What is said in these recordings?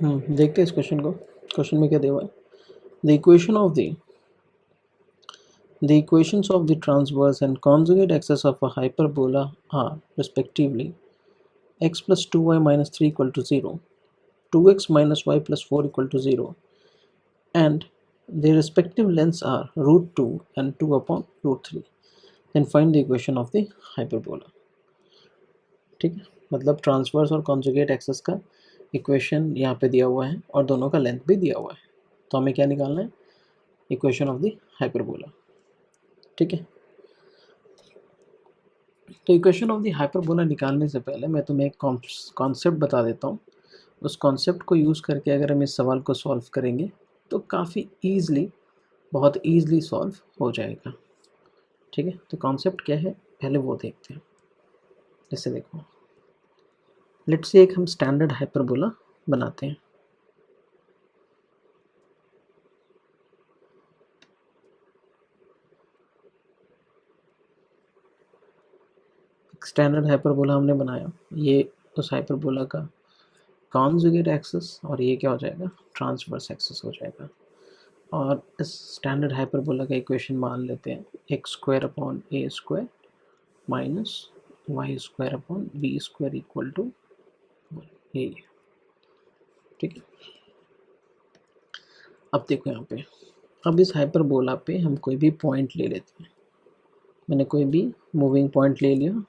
देखते हैं इस क्वेश्चन को। क्वेश्चन में क्या दिया हुआ है? The equation of the equations of the transverse and conjugate axes of a hyperbola are respectively x plus 2y minus 3 equal to 0, 2x minus y plus 4 equal to 0, and their respective lengths are root 2 and 2 upon root 3. Then find the equation of the hyperbola. ठीक है, मतलब transverse और conjugate access का equation यहाँ पे दिया हुआ है और दोनों का लेंथ भी दिया हुआ है, तो हमें क्या निकालना है? Equation of the hyperbola. ठीक है, तो इक्वेशन ऑफ द हाइपरबोला निकालने से पहले मैं तुम्हें एक कॉन्सेप्ट बता देता हूँ। उस कॉन्सेप्ट को यूज़ करके अगर हम इस सवाल को सॉल्व करेंगे तो काफ़ी ईज़िली, बहुत ईज़िली सॉल्व हो जाएगा। ठीक है, तो कॉन्सेप्ट क्या है पहले वो देखते हैं। जैसे देखो, लेट्स से एक हम स्टैंडर्ड हाइपरबोला बनाते हैं। स्टैंडर्ड हाइपरबोला हमने बनाया, ये उस हाइपरबोला का कॉन्जुगेट एक्सिस और ये क्या हो जाएगा? ट्रांसवर्स एक्सिस हो जाएगा। और इस स्टैंडर्ड हाइपरबोला का इक्वेशन मान लेते हैं x square upon a square minus y square upon b square equal to ये। ठीक है, अब देखो यहाँ पे, अब इस हाइपरबोला पे हम कोई भी पॉइंट ले लेते हैं। मैंने कोई भी मूविंग पॉइंट ले लिया,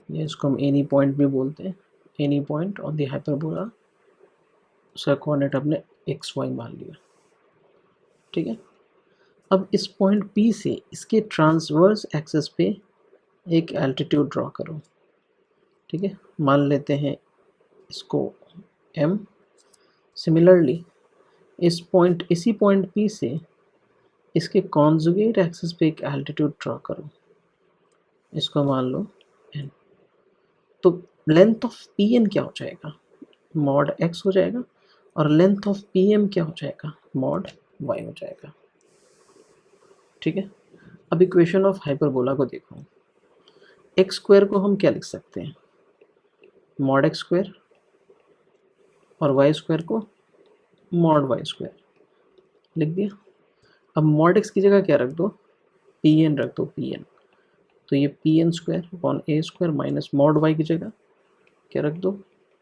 या इसको हम एनी पॉइंट भी बोलते हैं। Any point on the hyperbola, उसका कोऑर्डिनेट हमने एक्स वाई मान लिया। ठीक है, अब इस पॉइंट P से इसके ट्रांसवर्स एक्सिस पे एक एल्टीट्यूड ड्रॉ करो। ठीक है, मान लेते हैं इसको m। सिमिलरली इसी पॉइंट P से इसके कॉन्जुगेट एक्सिस पे एक एल्टीट्यूड ड्रॉ करो, इसको मान लो n। तो लेंथ ऑफ Pn क्या हो जाएगा? मॉड x हो जाएगा, और लेंथ ऑफ Pm क्या हो जाएगा? मॉड y हो जाएगा। ठीक है, अब इक्वेशन ऑफ हाइपरबोला को देखो। एक्स स्क्वायर को हम क्या लिख सकते हैं? मॉड एक्स स्क्वायर, और वाई स्क्वायर को मॉड वाई स्क्वायर लिख दिया। अब मॉड एक्स की जगह क्या रख दो? पी एन रख दो, पी एन। तो ये p n square upon a square minus mod y की जगह क्या रख दो?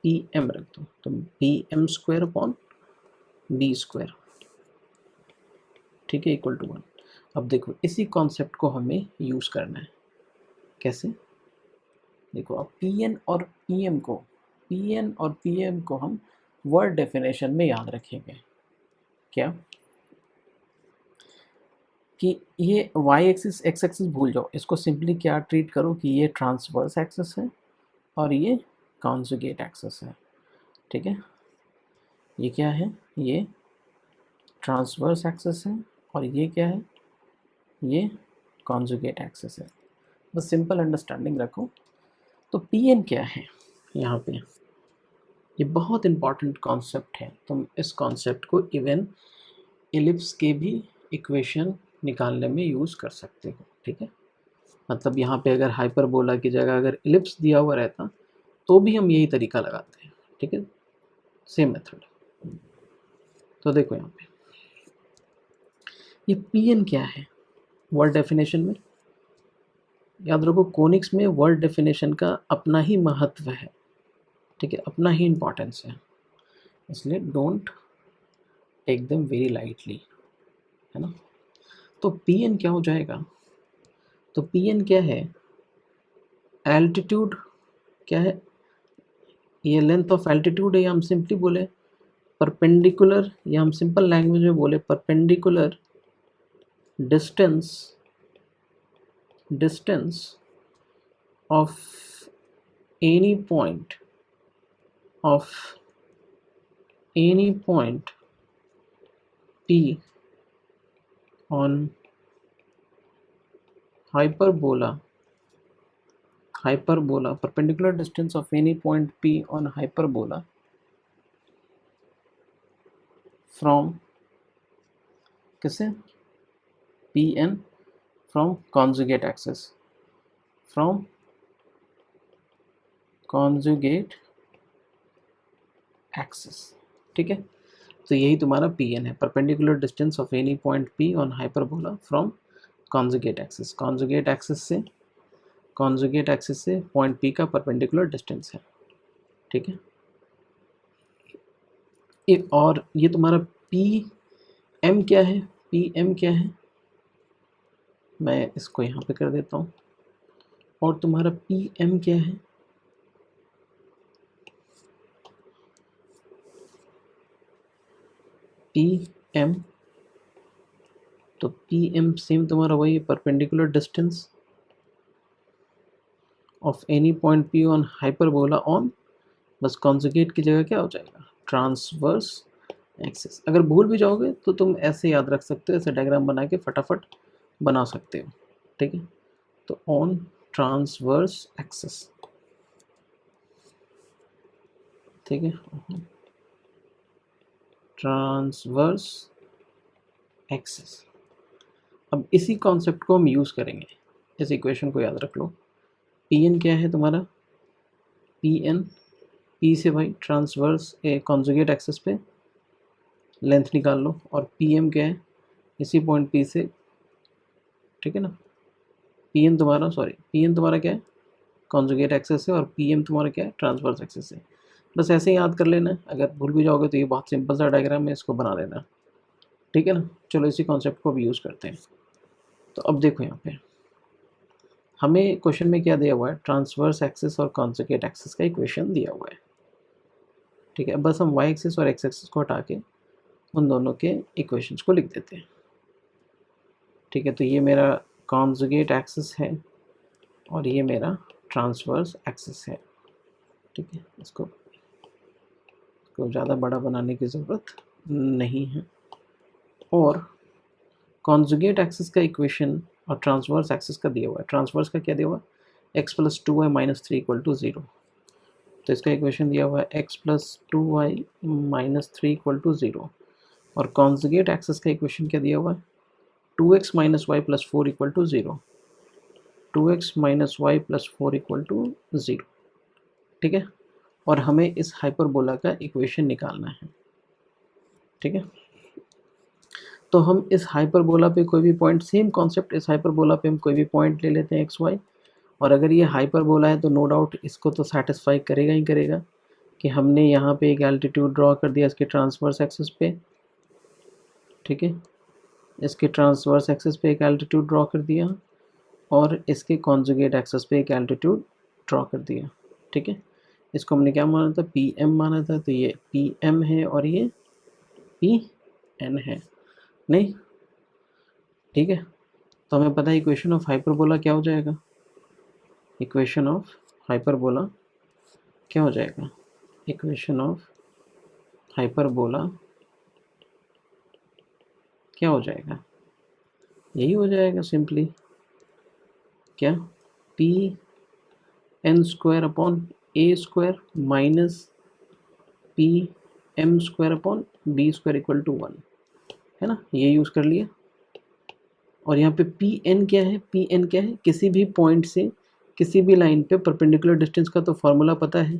पी एम रख दो, तो p m square upon b square. ठीक है, इक्वल टू 1। अब देखो इसी कॉन्सेप्ट को हमें यूज़ करना है। कैसे? देखो, अब पी एन और पी एम को हम वर्ड डेफिनेशन में याद रखेंगे। क्या? कि ये वाई एक्सिस एक्स एक्सिस भूल जाओ, इसको सिंपली क्या ट्रीट करो कि ये ट्रांसवर्स एक्सिस है और ये कॉन्जुगेट एक्सिस है। ठीक है, ये क्या है? ये ट्रांसवर्स एक्सिस है और ये क्या है? ये कॉन्जुगेट एक्सिस है। बस सिंपल अंडरस्टैंडिंग रखो। तो पी एन क्या है यहाँ पे? ये बहुत इंपॉर्टेंट कॉन्सेप्ट है, तुम इस कॉन्सेप्ट को इवन एलिप्स के भी इक्वेशन निकालने में यूज़ कर सकते हो। ठीक है, मतलब यहाँ पे अगर हाइपरबोला की जगह अगर एलिप्स दिया हुआ रहता तो भी हम यही तरीका लगाते हैं। ठीक है, सेम मेथड। तो देखो यहाँ पे ये पी एन क्या है वर्ड डेफिनेशन में? याद रखो, कोनिक्स में वर्ड डेफिनेशन का अपना ही महत्व है। ठीक है, अपना ही इम्पोर्टेंस है, इसलिए don't take them very lightly, है ना। तो पी एन क्या हो जाएगा? तो पी एन क्या है? एल्टीट्यूड क्या है? ये लेंथ ऑफ एल्टीट्यूड है, या हम सिंपली बोले परपेंडिकुलर, या हम सिंपल लैंग्वेज में बोले perpendicular distance of any point P on hyperbola, perpendicular distance of any point P on hyperbola from किससे? Pn from conjugate axis, from conjugate axis. ठीक है, तो यही तुम्हारा पी एन है, perpendicular distance of any point P on hyperbola from conjugate axis. Conjugate axis से point P का perpendicular distance है। ठीक है, और ये तुम्हारा पी एम क्या है, पी एम क्या है, मैं इसको यहाँ पे कर देता हूँ, और तुम्हारा पी एम क्या है, पी एम, तो पी एम सेम तुम्हारा वही perpendicular distance of any point P on hyperbola on, बस कॉन्जुगेट की जगह क्या हो जाएगा, ट्रांसवर्स एक्सिस। अगर भूल भी जाओगे तो तुम ऐसे याद रख सकते हो, ऐसे डायग्राम बना के फटाफट बना सकते हो। ठीक है, तो ऑन ट्रांसवर्स एक्सिस। ठीक है, ट्रांसवर्स एक्सिस। अब इसी कॉन्सेप्ट को हम यूज़ करेंगे, इस इक्वेशन को याद रख लो। पी एन क्या है तुम्हारा, पी एन, पी से भाई ट्रांसवर्स ए कॉन्जुगेट एक्सिस पे लेंथ निकाल लो, और पी एम क्या है, इसी पॉइंट पी से, ठीक है ना, पी एन तुम्हारा क्या है, कॉन्जुगेट एक्सिस से, और पी एम तुम्हारा क्या है, ट्रांसवर्स एक्सिस से। बस ऐसे ही याद कर लेना, अगर भूल भी जाओगे तो ये बहुत सिंपल सा डायग्राम है, इसको बना लेना। ठीक है ना, चलो इसी कॉन्सेप्ट को भी यूज़ करते हैं। तो अब देखो यहाँ पे हमें क्वेश्चन में क्या दिया हुआ है, ट्रांसवर्स एक्सिस और कॉन्जुगेट एक्सिस का इक्वेशन दिया हुआ है। ठीक है, बस हम वाई एक्सिस और एक्स एक्सिस को हटा के उन दोनों के इक्वेशंस को लिख देते हैं। ठीक है, तो ये मेरा कॉन्जुगेट एक्सिस है और ये मेरा ट्रांसवर्स एक्सिस है। ठीक है, इसको ज़्यादा बड़ा बनाने की ज़रूरत नहीं है। और कॉन्जुगेट एक्सिस का इक्वेशन और ट्रांसवर्स एक्सिस का दिया हुआ है। ट्रांसवर्स का क्या दिया हुआ है, x plus 2y minus 3 equal to 0। तो इसका इक्वेशन दिया हुआ है x plus 2y minus 3 equal to 0। और कॉन्जुगेट एक्सिस का इक्वेशन क्या दिया हुआ है, 2x minus y plus 4 equal to 0। 2x minus y plus 4 equal to 0। ठीक है, और हमें इस हाइपरबोला का इक्वेशन निकालना है। ठीक है, तो हम इस हाइपरबोला पे कोई भी पॉइंट, सेम कॉन्सेप्ट, इस हाइपरबोला पे हम कोई भी पॉइंट ले लेते हैं एक्स वाई, और अगर ये हाइपरबोला है तो नो डाउट इसको तो सेटिस्फाई करेगा ही करेगा कि हमने यहाँ पे एक एल्टीट्यूड ड्रॉ कर दिया इसके ट्रांसवर्स एक्सिस पे। ठीक है, इसके ट्रांसवर्स एक्सिस पे एक एल्टीट्यूड ड्रॉ कर दिया और इसके कॉन्जुगेट एक्सिस पे एक एल्टीट्यूड ड्रॉ कर दिया। ठीक है, इसको हमने क्या माना था, पी एम माना था, तो ये पी एम है और ये पी एन है, नहीं? ठीक है, तो हमें पता है इक्वेशन ऑफ हाइपरबोला क्या हो जाएगा, इक्वेशन ऑफ हाइपरबोला क्या हो जाएगा, इक्वेशन ऑफ हाइपरबोला क्या हो जाएगा, यही हो जाएगा सिंपली, क्या, p n square upon a square minus p m square upon b square equal to 1, है ना, ये यूज़ कर लिया। और यहाँ पे पी एन क्या है, पी एन क्या है, किसी भी पॉइंट से किसी भी लाइन पे परपेंडिकुलर डिस्टेंस का तो फॉर्मूला पता है,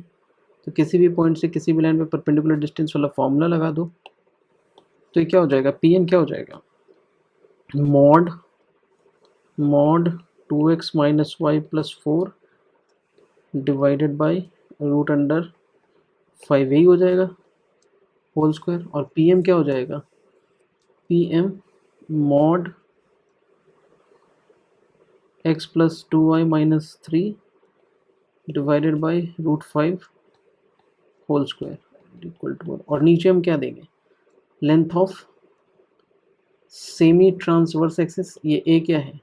तो किसी भी पॉइंट से किसी भी लाइन पे परपेंडिकुलर डिस्टेंस वाला फॉर्मूला लगा दो, तो ये क्या हो जाएगा, पी एन क्या हो जाएगा, mod 2x minus y plus 4 divided by root under 5 यही हो जाएगा होल स्क्वायर। और पी एम क्या हो जाएगा, p m mod x plus 2y minus 3 divided by root 5 whole square equal to, और नीचे हम क्या देंगे, length of semi transverse axis, ये ए क्या है,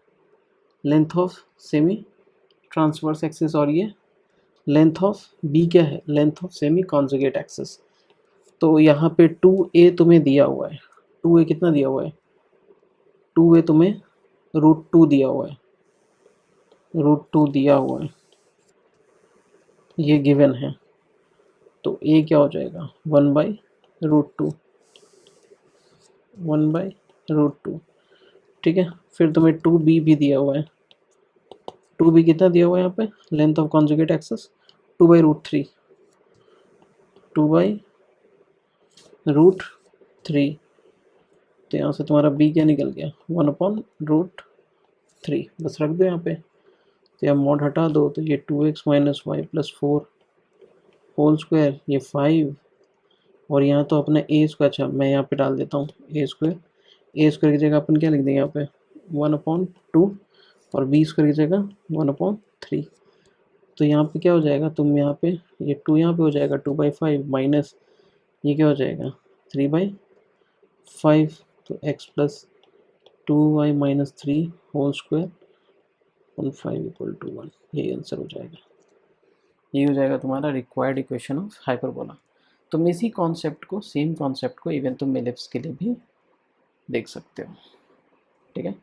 length of semi transverse axis, और ये लेंथ ऑफ बी क्या है, length of semi conjugate axis. तो यहाँ पे 2a तुम्हें दिया हुआ है, 2a कितना दिया हुआ है, 2a तुम्हें रूट 2 दिया हुआ है, रूट 2 दिया हुआ है, ये गिवन है। तो a क्या हो जाएगा, 1 बाई रूट 2, 1 बाई रूट 2। ठीक है, फिर तुम्हें 2b भी दिया हुआ है, 2b कितना दिया हुआ है यहाँ पे, length of conjugate axis 2 by root 3, 2 by √3, तो यहाँ से तुम्हारा b क्या निकल गया 1/√3, बस रख दो यहाँ पे। तो यहाँ मॉड हटा दो तो ये 2x - y + 4 होल स्क्वायर, ये 5, और यहाँ तो अपना a स्क्वायर, अच्छा मैं यहाँ पे डाल देता हूँ a स्क्वायर की जगह अपन क्या लिख देंगे यहाँ पे 1/2, और b स्क्वायर की जगह 1/3। तो यहाँ पे क्या हो जाएगा, तुम यहाँ पे ये 2 यहाँ पे हो जाएगा 2/5 माइनस ये क्या हो जाएगा 3/5, तो x + 2y - 3 होल स्क्वायर 5 = 1, यही आंसर हो जाएगा। ये हो जाएगा तुम्हारा रिक्वायर्ड इक्वेशन ऑफ हाइपरबोला। तुम इसी कॉन्सेप्ट को, सेम कॉन्सेप्ट को इवन तुम एलिप्स के लिए भी देख सकते हो। ठीक है।